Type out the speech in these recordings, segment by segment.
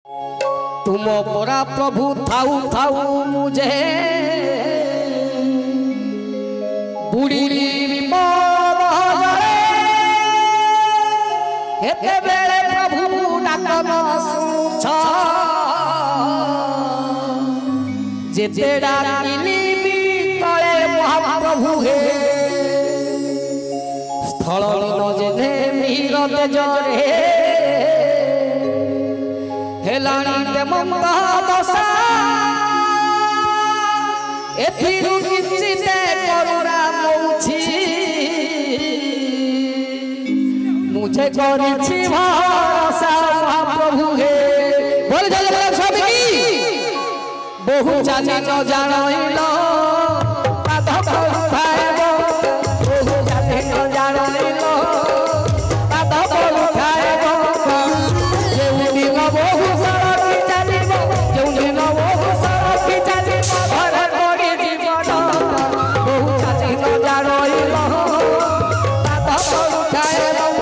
तुम परा प्रभु थाऊ थाऊ मुझे बुड़ी हेते बेले प्रभु डाकन सुछ जेते डाकिली भी तले महाप्रभु हे स्थल जेने मीर तेजरे हेलाणी ते मंदा दशा एथिरु किछिते करुणा मौछि मुझे करिछि भरोसा महाप्रभु हे बोल जय जगन्नाथ स्वामी की बहु जाति न जानइलो पाद परुखाएबो बहु जाति न जानइलो पाद परुखाएबो जेउ दिन बहु सरकी चालिबो जेउ दिन बहु सरकी चालिबो घर करि जीवन बहु जाति न जानइलो पाद परुखाएबो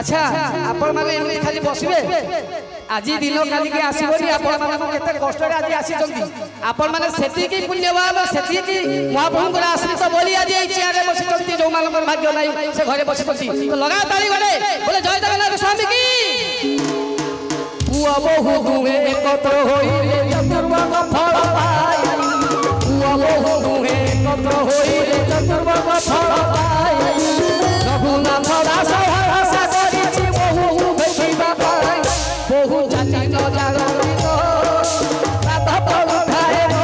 अच्छा आपण माने एमनी खाली बसिबे आज दिन खाली के आसीबोनी आपण माने केते कष्ट रे आज आसी जल्दी आपण माने सेती की पुण्यवान सेती की महाप्रभु को आश्रित बोली आज ए चेयर रे बसी जल्दी जो मान भाग्य नाही से घरे बसी जल्दी तो लगा ताली गडे बोले जय जगन्नाथ स्वामी की पुआ बहु दुहे एकत्र होइले चतुर्वर्ग फल पाई पुआ बहु दुहे एकत्र होइले चतुर्वर्ग फल पाई रघुनाथ दास भरोसा करिछि बहु भेटिबा पाई बहु जाति न जागरिलो रात पलु खाएबो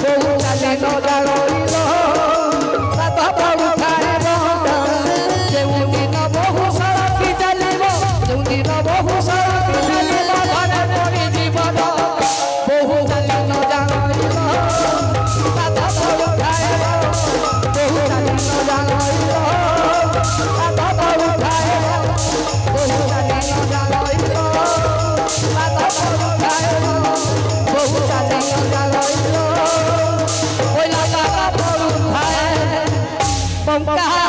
बहु जाति न जागरिलो रात पलु खाएबो जेउ दिन बहु सरकी चलिबो जेउ दिन बहु सरकी ପଙ୍କା